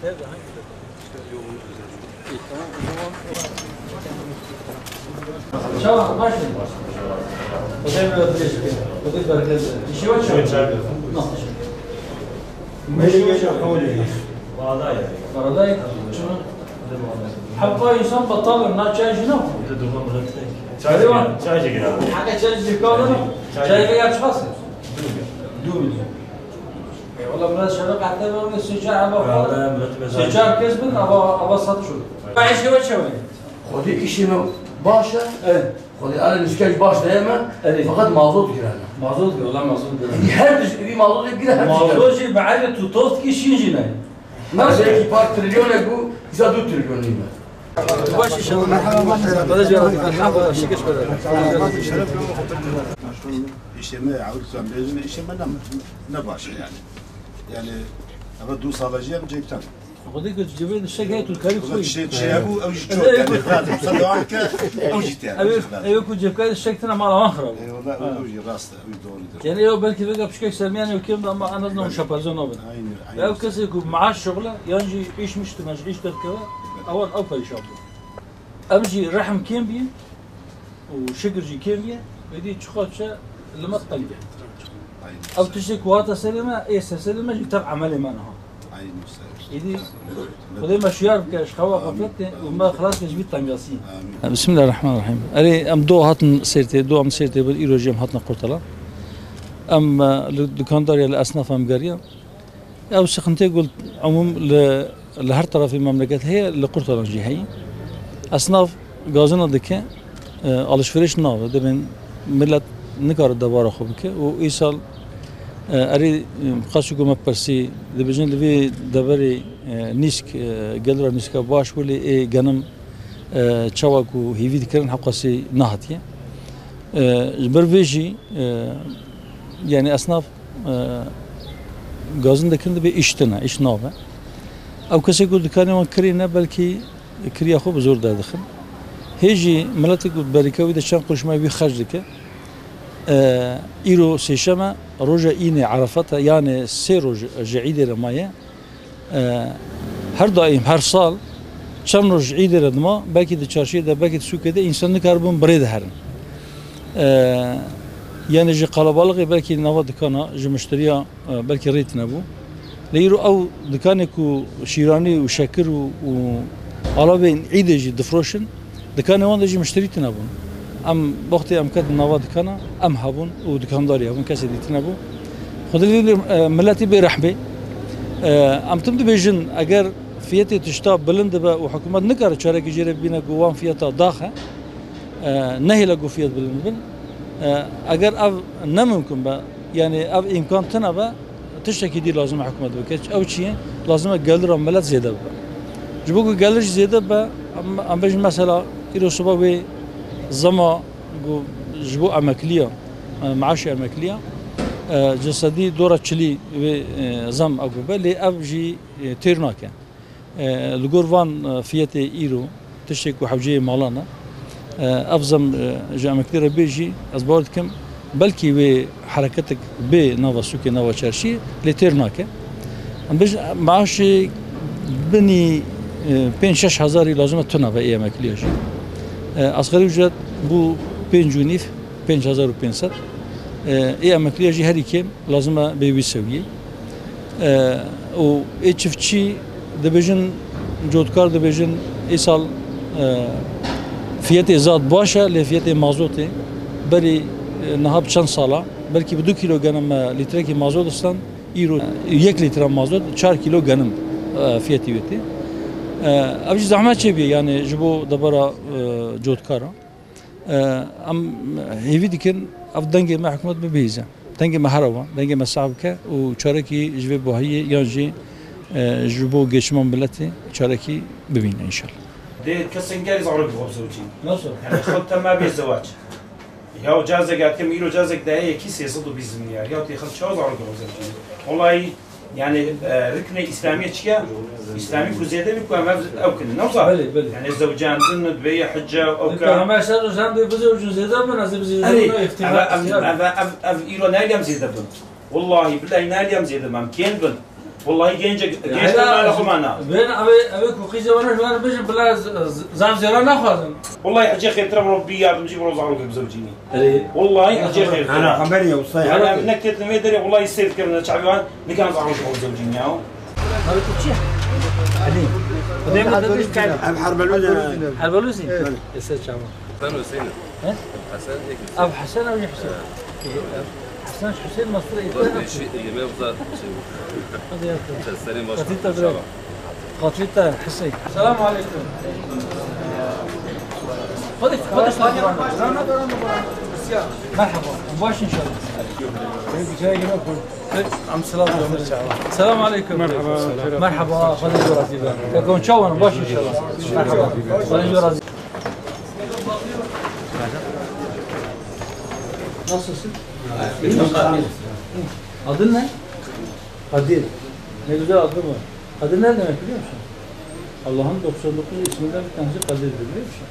Nerede? Hangi de? İşte yolun üzerinde. Tamam, başlayın. O da böyle değişik. O da böyle. İşi var mı? Nasıl iş? Meşgul şahane. Varadayı. حبا إنسان بطل الناس شاي شنو؟ شاي جينا. حاجة شاي زكاة شاي كي أشخاص. دوبل. والله من الشباب حتى بقول السجار أبا سجار كسبن أبا صد شو. بعيش كم شوي. خودی işimi başa. Evet. خودی آن نسکش باش diyemem. Evet. Fakat mazot girer. Mazot diyor lan mazot diyor. Her bir mazot girer. Mazot şey بعد tutost ki şinjine. Nasıl ki par trilyon bu ise 4 trilyon değil mi? باش ان شاء الله هذا جرى الحافظ شكش بدل işleme avrutsam mezun işleme ne başı yani ama du sağlayacağım cepten. خذيك تجيبين الشيء هاي الكاري Bu şey bu avcı yani zaten sadece ki avcı yani. ايوه كنت جيب كاري الشيء تنا مال اخر Eyvallah avcı rast doğrudur. يعني لو بالك بقى بشكل سلميان وكيم اما انا نو شابازون اوبن Aynen. لو كسي يكون معاه شغله ينجي ايش مش تمجليش تركبه اول اول شغله امجي رحم كيم بي وشقرجي كيم بي بدي تشخوتشه لما تطلع او تشتي كواتا سلمه اي سلمه جي تبع عملي مانها يدي خذي مشيار كاش خوا قفلت وما خلاص جبت تنقاسي بسم الله الرحمن الرحيم اري ام دو هاتن سيرتي دو ام سيرتي بالايروجيم هاتنا قرطلا ام دكاندار الاصناف ام قريه او سخنتي قلت عموم لهر طرف المملكه هي لقرطلا جهي اصناف غازنا دكه alışveriş navı da ben millet ne kadar da var akıbıke o isal اري خاصو كما برسي دبجن لفي دبري نيسك قدر نيسكا باش ولي اي غنم تشاوكو هيفي ذكرن حقسي نهاتيه برفيجي يعني اصناف غازن دكن به اشتنا ايش نوبه او كسي قلت كان كرينا بلكي كريا خو بزور داخل هيجي ملاتك بريكاوي ده شان قرش ما بي خرجك ايرو سيشما روجا إيني عرفتها يعني سيروج جعيدة لمايا هر دائم هر سال چند روز عيدة لدما باكي ده چارشي ده باكي ده سوكه ده إنسان نكاربون بريد هرن يعني جي قلبالغي باكي نوا دكانا جي مشتريا باكي ريت نبو ليرو أو دكاني كو شيراني وشاكر و علابين عيدة جي دفروشن دكاني وان جي مشتري تنبون ام وقتی ام کد نواد کنا ام هبون و دکانداری هبون کسی دیتی نبود خودی ملتی به رحمه ام تم دبیجن اگر فیاتی تشتا بلند با و حکومت نکاره چاره کی جره بینه گوان فیاتا داخه نهی لگو فیات بلند بن اگر اف نممکن با يعني اف امکان تنا با تشتکی دی لازم حکومت بکش او چیه لازمه گلر ملت زیاده با جبو گلرش زیاده با ام بجن مثلا ایرو صبح زما جبو امكليه معاش امكليه جسدي دوره تشلي زم اقوبه لي ابجي تيرناك لغورفان فيتي ايرو تشك وحوجي مالانا افزم جامكليه بيجي ازبورتكم بلكي بحركتك بنوفا سوكي نوفا تشارشي لي تيرناك معاش بني 5-6 هزار لازم تنا به امكليه asgari ücret bu 5 junif 5500 emekliye her iki lazıma bir seviye o çiftçi debejin jotkar debejin isal fiyatı zat başa le fiyatı mazotu beri nahab çan sala belki 2 kilo ganım litre ki mazot istan euro 1 litre mazot 4 kilo ganım fiyatı veti أبجي زحمة شبيه يعني جبو دبرة جودكارا أم هيفي ديكن أفضل ما حكومة ببيزة دنجي ما هروا دنجي ما صعبك وشاركي جبي بوهي ينجي جبو جيشمان بلتي شاركي ببينا إن شاء الله. ده كسن جالس عرض بوزوجي. نصر. يعني خلت ما بيزواج. يا جازك قاعد كم يرو جازك ده هي كيس يصدق بيزمية يا تخلت شاز عرض بوزوجي. والله يعني ركن إسلامية شيء إسلامي كوزيدة بيكون أو كن نوصل يعني الزوجان ضمن بيا حجة أو كا ما شاء الله زان بيبزوج زيادة من هذا بزيادة افتراء أف إيرو ناليم زيادة بن والله بالله ناليم زيادة ما كين بن Vallahi genç ben okumana. Ben abi kokuyu zamanı şu an beşim bla zam zera nakhadım. Vallahi hacı خير ترى ربي yardımcı bir rozağım gibi zevcini. Evet. Vallahi hacı خير. انا خبرني يا استاذ انا نكتت المدري والله يصير كلمه شعبان اللي كان زعلان شغل زوجين ياو. Abi kuçi. Ali. Odem adı bir kay. بحرب الوزن Halbalusi. Eser çama. حسن وحسين ها؟ حسن هيك Abi Hasan abi Hüseyin. Hasan Hüseyin Mısır'a برضه gitti. شيء يجيبها بزار شيء Hadi ya. سليم قتلت أدرك قتلت حسين السلام عليكم خذك مرحبا مباشر ان شاء الله عم سلام السلام عليكم مرحبا مرحبا خذك جرازي كون شاور مباشر ان شاء الله مرحبا خذك جرازي Nasılsın? Adın ne? Kadir. Ne güzel adı var. Kadir ne demek biliyor musun? Allah'ın 99 isminden bir tanesi Kadir'dir biliyor musun?